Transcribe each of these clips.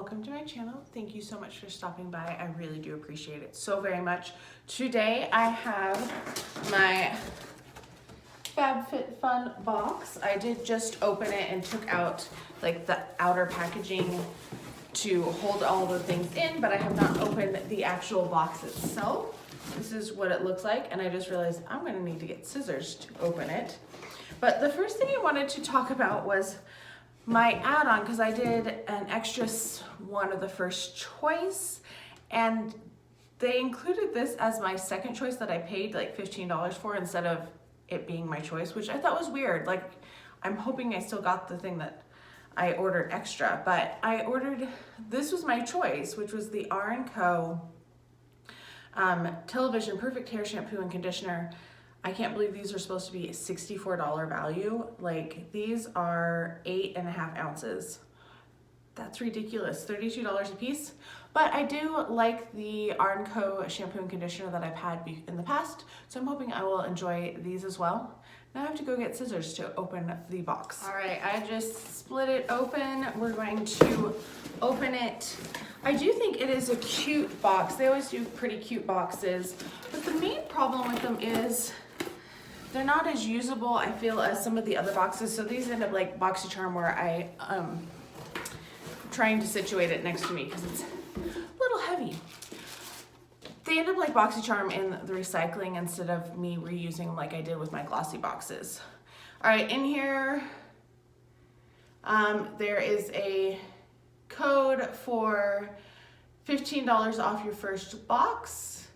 welcome to my channel. Thank you so much for stopping by. I really do appreciate it so very much. Today I have my FabFitFun box. I did just open it and took out like the outer packaging to hold all the things in, but I have not opened the actual box itself. This is what it looks like, and I just realized I'm gonna need to get scissors to open it. But the first thing I wanted to talk about was my add-on, because I did an extra one of the first choice, and they included this as my second choice that I paid like $15 for instead of it being my choice, which I thought was weird. Like, I'm hoping I still got the thing that I ordered extra, but I ordered, this was my choice, which was the R&Co Television Perfect Hair Shampoo and Conditioner. I can't believe these are supposed to be a $64 value. Like, these are 8.5 ounces. That's ridiculous, $32 a piece. But I do like the R&Co shampoo and conditioner that I've had in the past, so I'm hoping I will enjoy these as well. Now I have to go get scissors to open the box. All right, I just split it open. We're going to open it. I do think it is a cute box. They always do pretty cute boxes, but the main problem with them is they're not as usable, I feel, as some of the other boxes. So these end up like BoxyCharm, where I trying to situate it next to me because it's a little heavy. They end up like BoxyCharm in the recycling instead of me reusing them like I did with my glossy boxes. All right, in here, there is a code for $15 off your first box.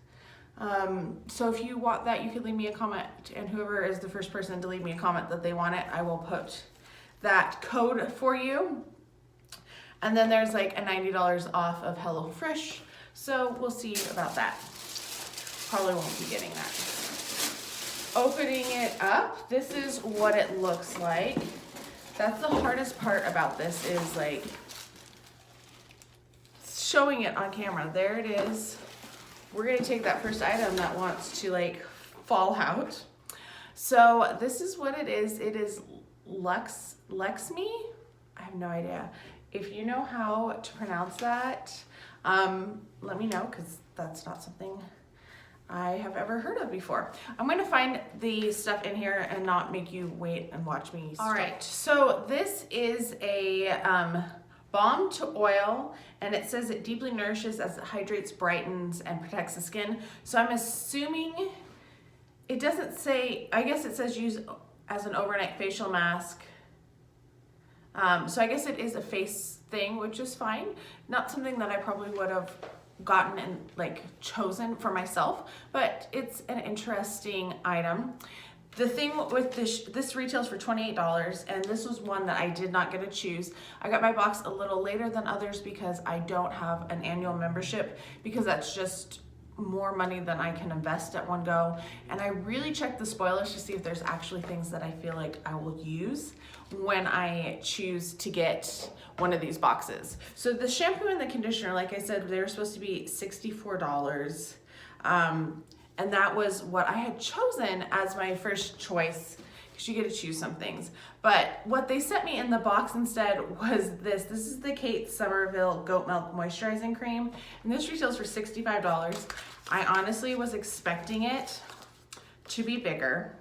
So if you want that, you can leave me a comment, and whoever is the first person to leave me a comment that they want it, I will put that code for you. And then there's like a $90 off of HelloFresh. So we'll see about that. Probably won't be getting that. Opening it up, this is what it looks like. That's the hardest part about this, is like showing it on camera. There it is. We're gonna take that first item that wants to like fall out. So this is what it is. It is Lexme. I have no idea. If you know how to pronounce that, let me know, because that's not something I have ever heard of before. I'm gonna find the stuff in here and not make you wait and watch me. All right, so this is a balm to oil, and it says it deeply nourishes as it hydrates, brightens, and protects the skin. So I'm assuming, it doesn't say, I guess it says use as an overnight facial mask. So I guess it is a face thing, which is fine. Not something that I probably would have gotten and like chosen for myself, but it's an interesting item. The thing with this retails for $28, and this was one that I did not get to choose. I got my box a little later than others because I don't have an annual membership, because that's just more money than I can invest at one go. And I really checked the spoilers to see if there's actually things that I feel like I will use when I choose to get one of these boxes. So the shampoo and the conditioner, like I said, they were supposed to be $64. And that was what I had chosen as my first choice, because you get to choose some things. But what they sent me in the box instead was this. This is the Kate Somerville Goat Milk Moisturizing Cream, and this retails for $65. I honestly was expecting it to be bigger.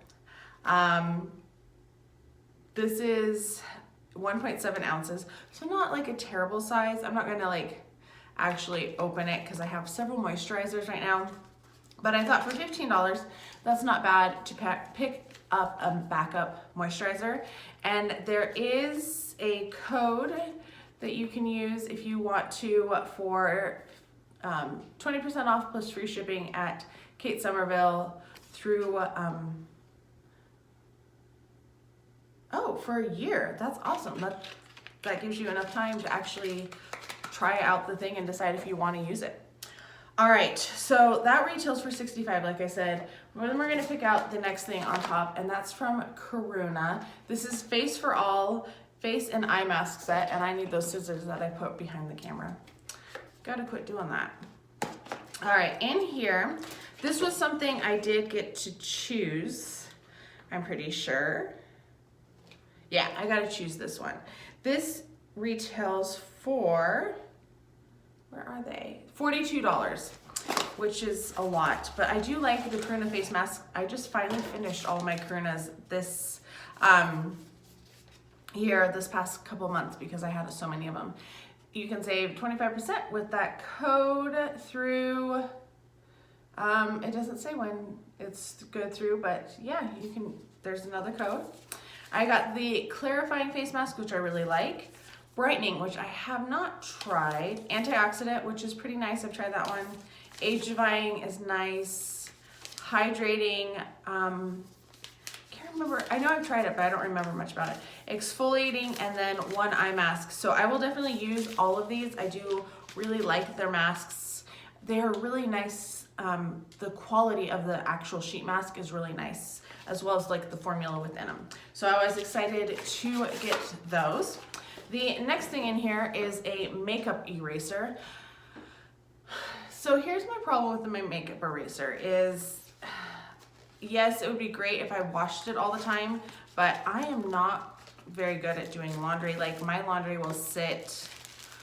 This is 1.7 ounces, so not like a terrible size. I'm not gonna like actually open it because I have several moisturizers right now. But I thought for $15, that's not bad to pick up a backup moisturizer. And there is a code that you can use if you want to for 20% off plus free shipping at Kate Somerville through, for a year. That's awesome. That gives you enough time to actually try out the thing and decide if you want to use it. All right, so that retails for $65, like I said. Then we're gonna pick out the next thing on top, and that's from Karuna. This is Face for All face and eye mask set, and I need those scissors that I put behind the camera. Gotta quit doing that. All right, in here, this was something I did get to choose, I'm pretty sure. Yeah, I gotta choose this one. This retails for where are they? $42, which is a lot, but I do like the Karuna face mask. I just finally finished all my Karunas this year, this past couple months, because I had so many of them. You can save 25% with that code through, it doesn't say when it's good through, but yeah, you can, there's another code. I got the clarifying face mask, which I really like. Brightening, which I have not tried. Antioxidant, which is pretty nice. I've tried that one. Age-defying is nice. Hydrating, can't remember. I know I've tried it, but I don't remember much about it. Exfoliating, and then one eye mask. So I will definitely use all of these. I do really like their masks. They are really nice. The quality of the actual sheet mask is really nice, as well as like the formula within them. So I was excited to get those. The next thing in here is a makeup eraser. So here's my problem with my makeup eraser is, yes, it would be great if I washed it all the time, but I am not very good at doing laundry. Like my laundry will sit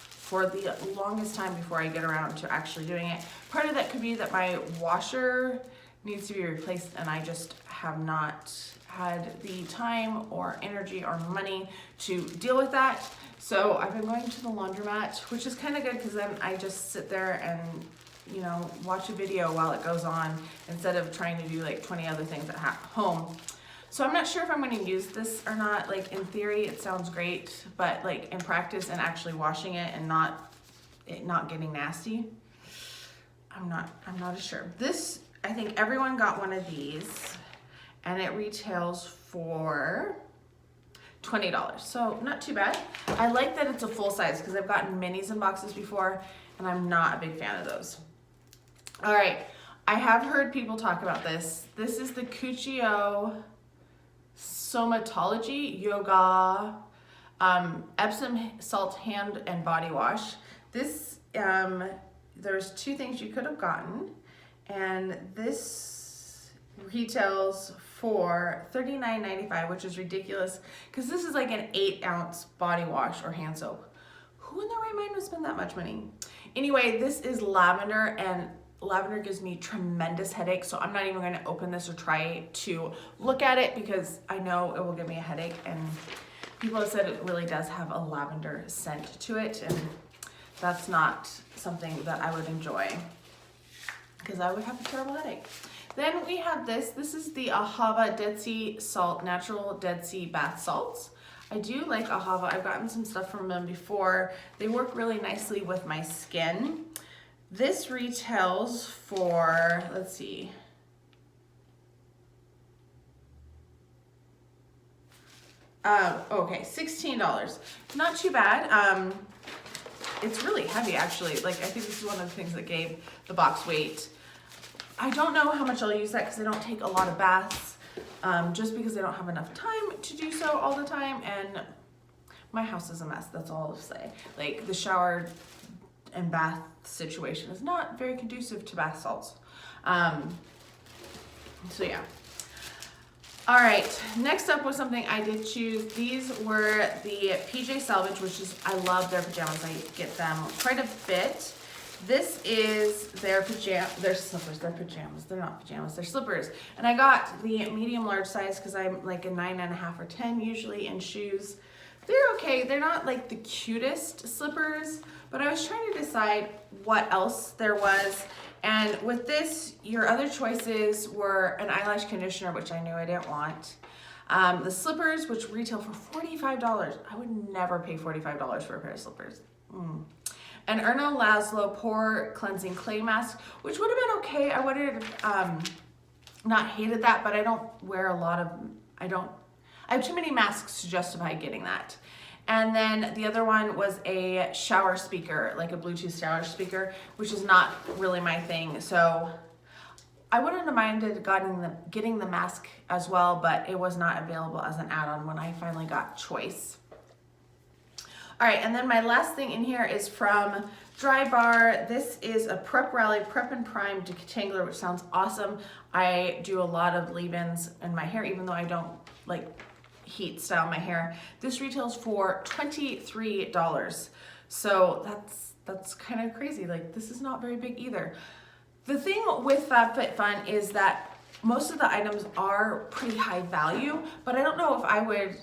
for the longest time before I get around to actually doing it. Part of that could be that my washer needs to be replaced and I just have not had the time or energy or money to deal with that. So I've been going to the laundromat, which is kind of good because then I just sit there and, you know, watch a video while it goes on instead of trying to do like 20 other things at home. So I'm not sure if I'm going to use this or not. Like in theory, it sounds great, but like in practice and actually washing it and not getting nasty, I'm not as sure. This, I think everyone got one of these, and it retails for $20. So not too bad. I like that it's a full size because I've gotten minis in boxes before, and I'm not a big fan of those. All right, I have heard people talk about this. This is the Cuccio Somatology Yoga Epsom Salt Hand and Body Wash. This, there's two things you could have gotten, and this retails for $39.95, which is ridiculous because this is like an 8-ounce body wash or hand soap. Who in their right mind would spend that much money? Anyway, this is lavender, and lavender gives me tremendous headaches, so I'm not even going to open this or try to look at it because I know it will give me a headache, and people have said it really does have a lavender scent to it, and that's not something that I would enjoy because I would have a terrible headache. Then we have this. This is the Ahava Dead Sea Salt, Natural Dead Sea Bath Salts. I do like Ahava. I've gotten some stuff from them before. They work really nicely with my skin. This retails for, let's see, okay, $16. Not too bad. It's really heavy actually. Like I think this is one of the things that gave the box weight. I don't know how much I'll use that because I don't take a lot of baths, just because I don't have enough time to do so all the time, and my house is a mess, that's all I'll say. Like the shower and bath situation is not very conducive to bath salts. So yeah. All right, next up was something I did choose. These were the PJ Salvage, which is, I love their pajamas. I get them quite a bit. This is their slippers. They're pajamas. They're not pajamas. They're slippers. And I got the medium large size because I'm like a 9.5 or 10 usually in shoes. They're okay. They're not like the cutest slippers, but I was trying to decide what else there was. And with this, your other choices were an eyelash conditioner, which I knew I didn't want. The slippers, which retail for $45. I would never pay $45 for a pair of slippers. An Erno Laszlo Pore Cleansing Clay Mask, which would have been okay. I would have not hated that, but I don't wear a lot of, I have too many masks to justify getting that. And then the other one was a shower speaker, like a Bluetooth shower speaker, which is not really my thing. So I wouldn't have minded getting the mask as well, but it was not available as an add-on when I finally got choice. All right, and then my last thing in here is from Drybar. This is a Prep Rally Prep and Prime Detangler, which sounds awesome. I do a lot of leave-ins in my hair, even though I don't like heat style my hair. This retails for $23. So that's kind of crazy. Like, this is not very big either. The thing with FabFitFun is that most of the items are pretty high value, but I don't know if I would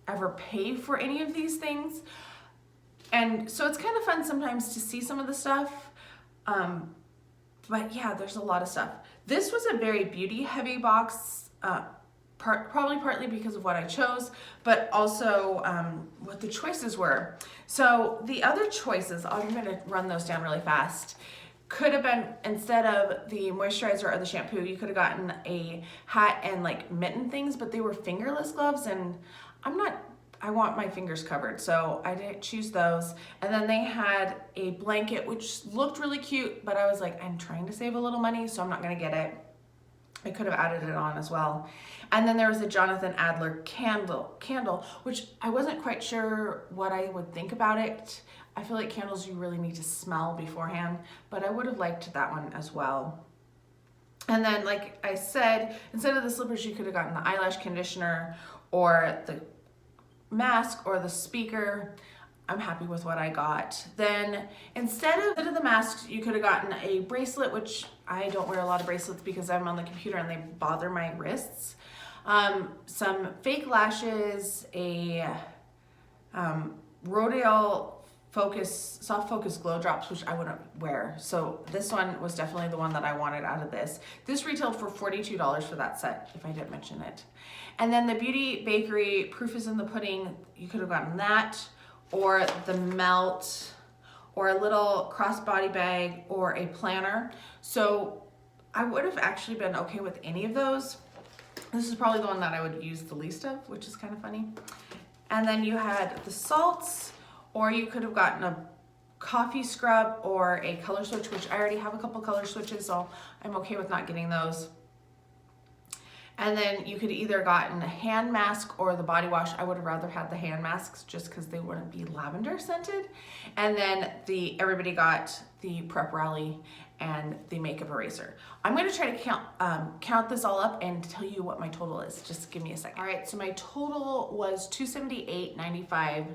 ever pay for any of these things. And so it's kind of fun sometimes to see some of the stuff. But yeah, there's a lot of stuff. This was a very beauty heavy box, probably partly because of what I chose, but also what the choices were. So the other choices, I'm gonna run those down really fast, could have been, instead of the moisturizer or the shampoo, you could have gotten a hat and like mitten things, but they were fingerless gloves, and I want my fingers covered, so I didn't choose those. And then they had a blanket, which looked really cute, but I was like, I'm trying to save a little money, so I'm not gonna get it. I could have added it on as well. And then there was a Jonathan Adler candle, which I wasn't quite sure what I would think about it. I feel like candles you really need to smell beforehand, but I would have liked that one as well. And then, like I said, instead of the slippers, you could have gotten the eyelash conditioner or the mask or the speaker. I'm happy with what I got. Then instead of the masks, you could have gotten a bracelet, which I don't wear a lot of bracelets because I'm on the computer and they bother my wrists. Some fake lashes, a Rodale soft focus glow drops, which I wouldn't wear. So this one was definitely the one that I wanted out of this. This retailed for $42 for that set, if I didn't mention it. And then the Beauty Bakery Proof is in the Pudding, you could have gotten that, or the Melt, or a little crossbody bag, or a planner. So I would have actually been okay with any of those. This is probably the one that I would use the least of, which is kind of funny. And then you had the salts, or you could have gotten a coffee scrub or a color switch, which I already have a couple color switches, so I'm okay with not getting those. And then you could either gotten a hand mask or the body wash. I would have rather had the hand masks just because they wouldn't be lavender scented. And then everybody got the Prep Rally and the makeup eraser. I'm gonna try to count this all up and tell you what my total is. Just give me a second. All right, so my total was $278.95,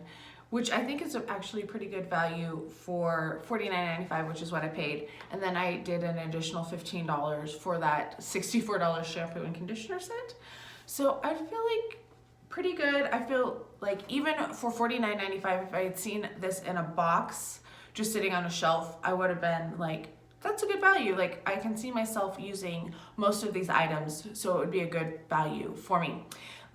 which I think is actually a pretty good value for $49.95, which is what I paid. And then I did an additional $15 for that $64 shampoo and conditioner set. So I feel like pretty good. I feel like even for $49.95, if I had seen this in a box, just sitting on a shelf, I would have been like, that's a good value. Like, I can see myself using most of these items, so it would be a good value for me.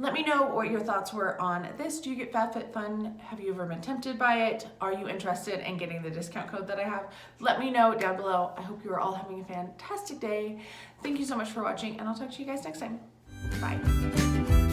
Let me know what your thoughts were on this. Do you get FabFitFun? Have you ever been tempted by it? Are you interested in getting the discount code that I have? Let me know down below. I hope you are all having a fantastic day. Thank you so much for watching, and I'll talk to you guys next time. Bye.